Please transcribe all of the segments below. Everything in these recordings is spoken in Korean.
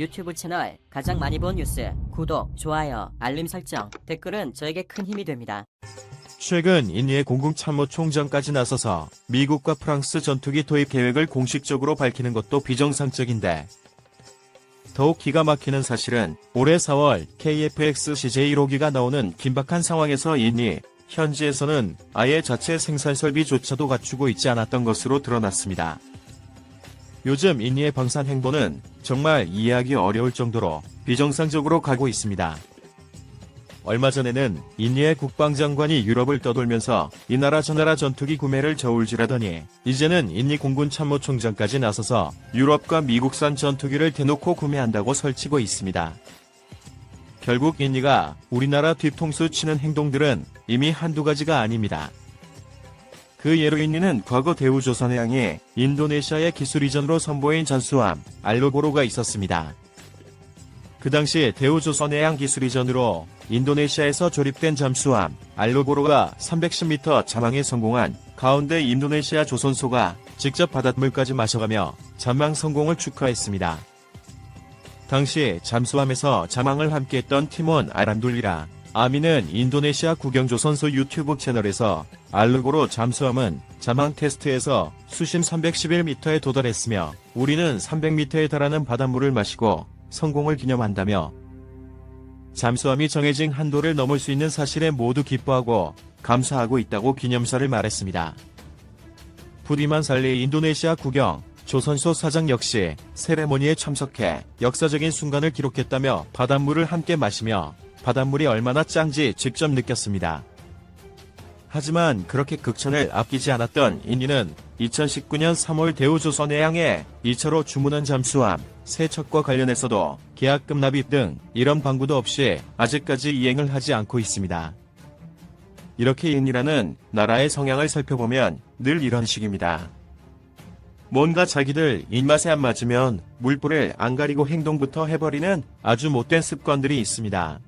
유튜브 채널 가장 많이 본 뉴스, 구독, 좋아요, 알림 설정, 댓글은 저에게 큰 힘이 됩니다. 최근 인니의 공군참모총장까지 나서서 미국과 프랑스 전투기 도입 계획을 공식적으로 밝히는 것도 비정상적인데, 더욱 기가 막히는 사실은 올해 4월 KF-X CJ1호기가 나오는 긴박한 상황에서 인니, 현지에서는 아예 자체 생산 설비조차도 갖추고 있지 않았던 것으로 드러났습니다. 요즘 인니의 방산 행보는 정말 이해하기 어려울 정도로 비정상적으로 가고 있습니다. 얼마 전에는 인니의 국방장관이 유럽을 떠돌면서 이 나라 저 나라 전투기 구매를 저울질하더니, 이제는 인니 공군참모총장까지 나서서 유럽과 미국산 전투기를 대놓고 구매한다고 설치고 있습니다. 결국 인니가 우리나라 뒤통수 치는 행동들은 이미 한두 가지가 아닙니다. 그 예로 인니는 과거 대우조선해양이 인도네시아의 기술 이전으로 선보인 잠수함 알로고로가 있었습니다. 그 당시 대우조선해양 기술 이전으로 인도네시아에서 조립된 잠수함 알로고로가 310m 잠항에 성공한 가운데 인도네시아 조선소가 직접 바닷물까지 마셔가며 잠항 성공을 축하했습니다. 당시 잠수함에서 잠항을 함께했던 팀원 아람둘리라 아미는 인도네시아 국영조선소 유튜브 채널에서 알로고로 잠수함은 잠항 테스트에서 수심 311m에 도달했으며 우리는 300m에 달하는 바닷물을 마시고 성공을 기념한다며, 잠수함이 정해진 한도를 넘을 수 있는 사실에 모두 기뻐하고 감사하고 있다고 기념사를 말했습니다. 부디만 살리 인도네시아 국영 조선소 사장 역시 세레모니에 참석해 역사적인 순간을 기록했다며 바닷물을 함께 마시며 바닷물이 얼마나 짠지 직접 느꼈습니다. 하지만 그렇게 극찬을 아끼지 않았던 인니는 2019년 3월 대우조선해양에 2차로 주문한 잠수함 세척과 관련해서도 계약금 납입 등 이런 방구도 없이 아직까지 이행을 하지 않고 있습니다. 이렇게 인니라는 나라의 성향을 살펴보면 늘 이런 식입니다. 뭔가 자기들 입맛에 안 맞으면 물불을 안 가리고 행동부터 해버리는 아주 못된 습관들이 있습니다.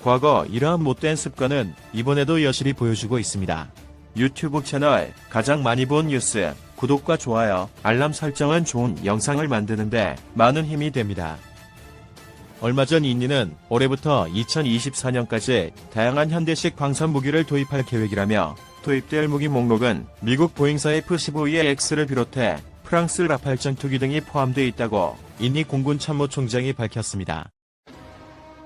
과거 이러한 못된 습관은 이번에도 여실히 보여주고 있습니다. 유튜브 채널 가장 많이 본 뉴스, 구독과 좋아요, 알람 설정은 좋은 영상을 만드는데 많은 힘이 됩니다. 얼마 전 인니는 올해부터 2024년까지 다양한 현대식 방산 무기를 도입할 계획이라며, 도입될 무기 목록은 미국 보잉사 F-15EX를 비롯해 프랑스 라팔 전투기 등이 포함되어 있다고 인니 공군참모총장이 밝혔습니다.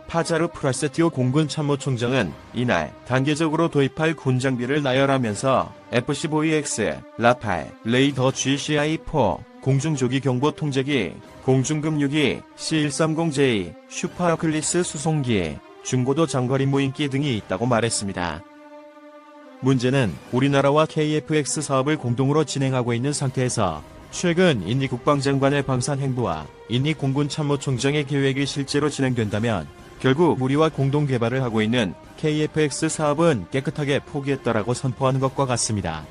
파자르 프라세티오 공군참모총장은 이날 단계적으로 도입할 군장비를 나열하면서 F-15EX, 라팔, 레이더 GCI-4, 공중조기 경보 통제기, 공중급유기, C-130J, 슈퍼어클리스 수송기, 중고도 장거리 무인기 등이 있다고 말했습니다. 문제는 우리나라와 KF-X 사업을 공동으로 진행하고 있는 상태에서 최근 인니 국방장관의 방산 행보와 인니 공군참모총장의 계획이 실제로 진행된다면 결국 우리와 공동 개발을 하고 있는 KF-X 사업은 깨끗하게 포기했다라고 선포하는 것과 같습니다.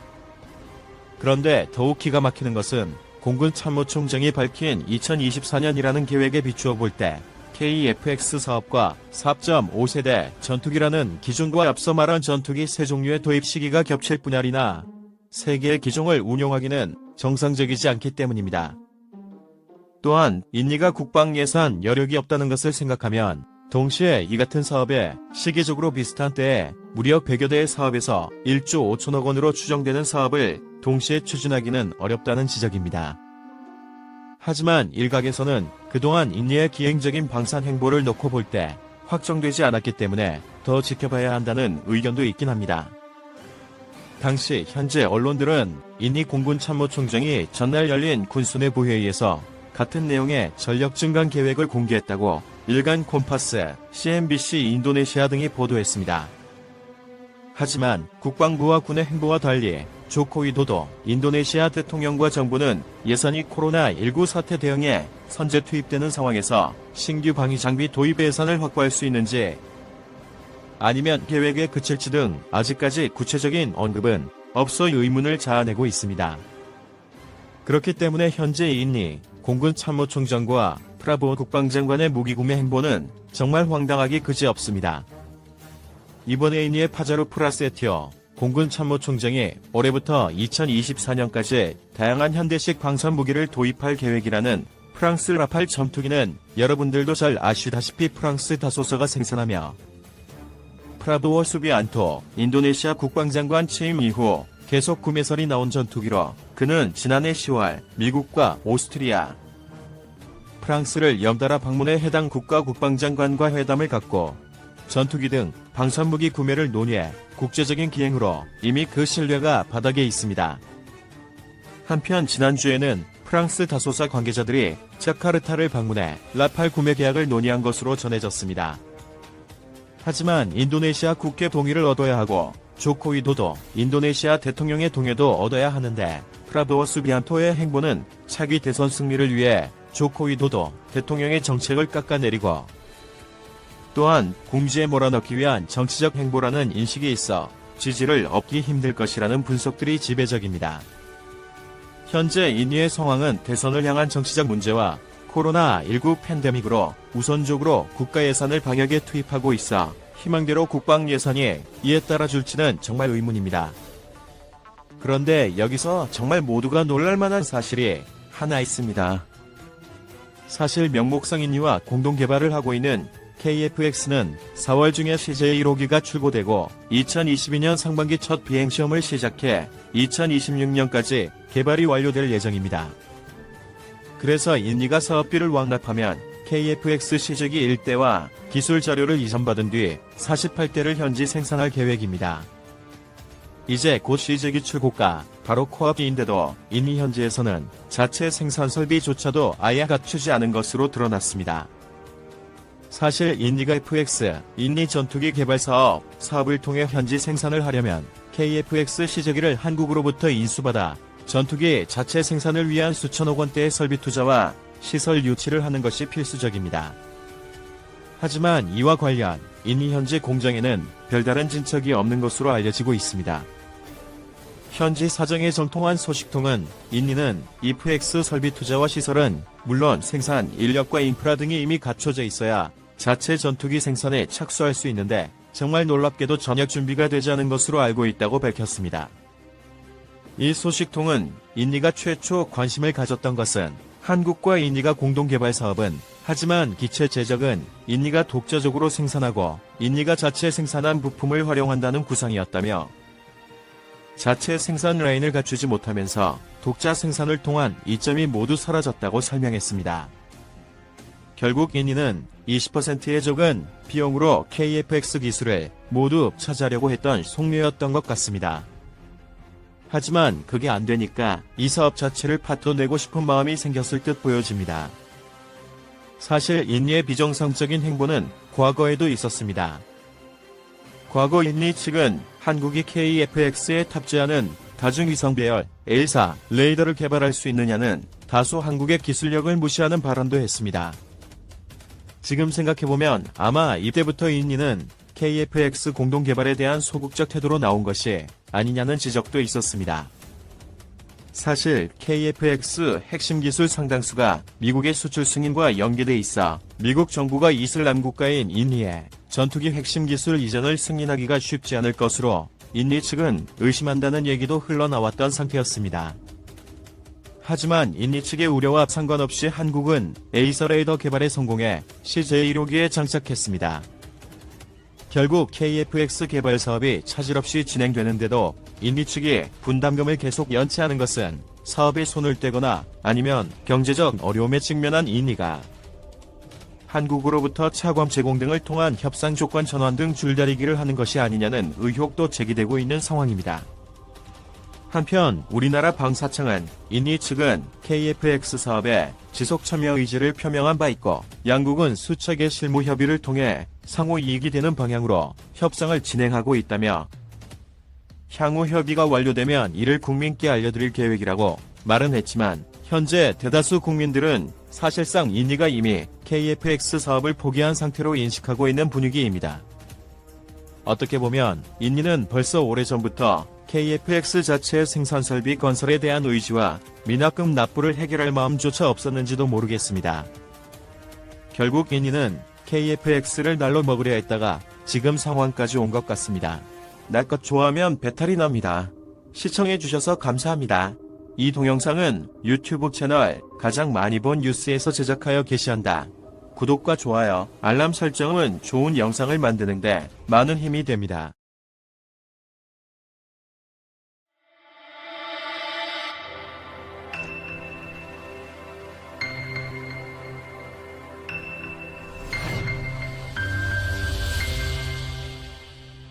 그런데 더욱 기가 막히는 것은 공군참모총장이 밝힌 2024년이라는 계획에 비추어 볼 때 KF-X 사업과 4.5세대 전투기라는 기종과 앞서 말한 전투기 세 종류의 도입 시기가 겹칠 뿐아니라 세 개의 기종을 운용하기는 정상적이지 않기 때문입니다. 또한 인니가 국방 예산 여력이 없다는 것을 생각하면 동시에 이 같은 사업에 시기적으로 비슷한 때에 무려 100여 대의 사업에서 1조 5천억 원으로 추정되는 사업을 동시에 추진하기는 어렵다는 지적입니다. 하지만 일각에서는 그동안 인니의 기행적인 방산 행보를 놓고 볼 때 확정되지 않았기 때문에 더 지켜봐야 한다는 의견도 있긴 합니다. 당시 현재 언론들은 인니 공군참모총장이 전날 열린 군수내부 회의에서 같은 내용의 전력 증강 계획을 공개했다고 일간 콤파스, CNBC 인도네시아 등이 보도했습니다. 하지만 국방부와 군의 행보와 달리 조코위도도 인도네시아 대통령과 정부는 예산이 코로나19 사태 대응에 선제 투입되는 상황에서 신규 방위 장비 도입 예산을 확보할 수 있는지, 아니면 계획에 그칠지 등 아직까지 구체적인 언급은 없어 의문을 자아내고 있습니다. 그렇기 때문에 현재 인니 공군참모총장과 프라보 국방장관의 무기구매 행보는 정말 황당하기 그지없습니다. 이번에 인니의 파자르 프라세티오 공군참모총장이 올해부터 2024년까지 다양한 현대식 방산 무기를 도입할 계획이라는 프랑스 라팔 전투기는 여러분들도 잘 아시다시피 프랑스 다소사가 생산하며 프라도워 수비안토 인도네시아 국방장관 취임 이후 계속 구매설이 나온 전투기로 그는 지난해 10월 미국과 오스트리아, 프랑스를 연달아 방문해 해당 국가 국방장관과 회담을 갖고 전투기 등 방산무기 구매를 논의해 국제적인 기행으로 이미 그 신뢰가 바닥에 있습니다. 한편 지난주에는 프랑스 다소사 관계자들이 자카르타를 방문해 라팔 구매 계약을 논의한 것으로 전해졌습니다. 하지만 인도네시아 국회 동의를 얻어야 하고 조코 위도도 인도네시아 대통령의 동의도 얻어야 하는데 프라도워 수비안토의 행보는 차기 대선 승리를 위해 조코 위도도 대통령의 정책을 깎아내리고 또한 궁지에 몰아넣기 위한 정치적 행보라는 인식이 있어 지지를 얻기 힘들 것이라는 분석들이 지배적입니다. 현재 인니의 상황은 대선을 향한 정치적 문제와 코로나19 팬데믹으로 우선적으로 국가 예산을 방역에 투입하고 있어 희망대로 국방 예산이 이에 따라줄지는 정말 의문입니다. 그런데 여기서 정말 모두가 놀랄만한 사실이 하나 있습니다. 사실 명목상 인니와 공동 개발을 하고 있는 KF-X는 4월 중에 CJ1호기가 출고되고 2022년 상반기 첫 비행시험을 시작해 2026년까지 개발이 완료될 예정입니다. 그래서 인니가 사업비를 완납하면 KF-X 시제기 1대와 기술 자료를 이전받은 뒤 48대를 현지 생산할 계획입니다. 이제 곧 시제기 출고가 바로 코앞인데도 인니 현지에서는 자체 생산 설비조차도 아예 갖추지 않은 것으로 드러났습니다. 사실 인니가 FX, 인니 전투기 개발 사업을 통해 현지 생산을 하려면 KF-X 시제기를 한국으로부터 인수받아 전투기 자체 생산을 위한 수천억 원대의 설비 투자와 시설 유치를 하는 것이 필수적입니다. 하지만 이와 관련 인니 현지 공장에는 별다른 진척이 없는 것으로 알려지고 있습니다. 현지 사정에 정통한 소식통은 인니는 FX 설비 투자와 시설은 물론 생산 인력과 인프라 등이 이미 갖춰져 있어야 자체 전투기 생산에 착수할 수 있는데 정말 놀랍게도 전혀 준비가 되지 않은 것으로 알고 있다고 밝혔습니다. 이 소식통은 인니가 최초 관심을 가졌던 것은 한국과 인니가 공동 개발 사업은 하지만 기체 제작은 인니가 독자적으로 생산하고 인니가 자체 생산한 부품을 활용한다는 구상이었다며 자체 생산 라인을 갖추지 못하면서 독자 생산을 통한 이점이 모두 사라졌다고 설명했습니다. 결국 인니는 20%의 적은 비용으로 KF-X 기술을 모두 차지하려고 했던 속내였던 것 같습니다. 하지만 그게 안 되니까 이 사업 자체를 파토내고 싶은 마음이 생겼을 듯 보여집니다. 사실 인니의 비정상적인 행보는 과거에도 있었습니다. 과거 인니 측은 한국이 KF-X에 탑재하는 다중위성 배열 L사 레이더를 개발할 수 있느냐는 다소 한국의 기술력을 무시하는 발언도 했습니다. 지금 생각해보면 아마 이때부터 인니는 KF-X 공동 개발에 대한 소극적 태도로 나온 것이 아니냐는 지적도 있었습니다. 사실 KF-X 핵심 기술 상당수가 미국의 수출 승인과 연계돼 있어 미국 정부가 이슬람 국가인 인니의 전투기 핵심 기술 이전을 승인하기가 쉽지 않을 것으로 인니 측은 의심한다는 얘기도 흘러나왔던 상태였습니다. 하지만 인니 측의 우려와 상관없이 한국은 에이서 레이더 개발에 성공해 CJ1호기에 장착했습니다. 결국 KF-X 개발 사업이 차질 없이 진행되는데도 인니 측이 분담금을 계속 연체하는 것은 사업에 손을 떼거나 아니면 경제적 어려움에 직면한 인니가 한국으로부터 차관 제공 등을 통한 협상 조건 전환 등 줄다리기를 하는 것이 아니냐는 의혹도 제기되고 있는 상황입니다. 한편 우리나라 방사청은 인니 측은 KF-X 사업에 지속 참여 의지를 표명한 바 있고 양국은 수차게 실무 협의를 통해 상호 이익이 되는 방향으로 협상을 진행하고 있다며 향후 협의가 완료되면 이를 국민께 알려드릴 계획이라고 말은 했지만 현재 대다수 국민들은 사실상 인니가 이미 KF-X 사업을 포기한 상태로 인식하고 있는 분위기입니다. 어떻게 보면 인니는 벌써 오래전부터 KF-X 자체의 생산 설비 건설에 대한 의지와 미납금 납부를 해결할 마음조차 없었는지도 모르겠습니다. 결국 인니는 KF-X를 날로 먹으려 했다가 지금 상황까지 온 것 같습니다. 날 것 좋아하면 배탈이 납니다. 시청해주셔서 감사합니다. 이 동영상은 유튜브 채널 가장 많이 본 뉴스에서 제작하여 게시한다. 구독과 좋아요, 알람 설정은 좋은 영상을 만드는데 많은 힘이 됩니다.